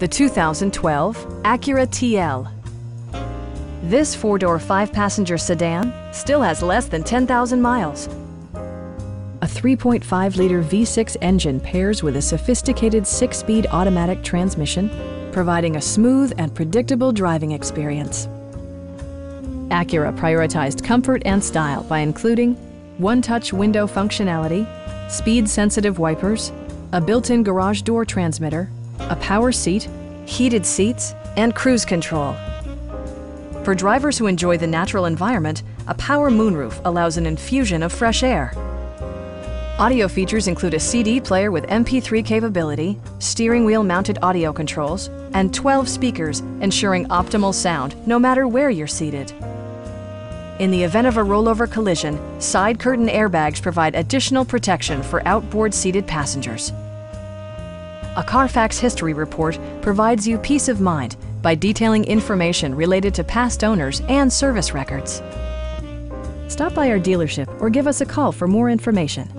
the 2012 Acura TL. This four-door, five-passenger sedan still has less than 10,000 miles. A 3.5-liter V6 engine pairs with a sophisticated six-speed automatic transmission, providing a smooth and predictable driving experience. Acura prioritized comfort and style by including one-touch window functionality, speed-sensitive wipers, a built-in garage door transmitter, a power seat, heated seats, and cruise control. For drivers who enjoy the natural environment, a power moonroof allows an infusion of fresh air. Audio features include a CD player with MP3 capability, steering wheel mounted audio controls, and 12 speakers, ensuring optimal sound no matter where you're seated. In the event of a rollover collision, side curtain airbags provide additional protection for outboard seated passengers. A Carfax history report provides you peace of mind by detailing information related to past owners and service records. Stop by our dealership or give us a call for more information.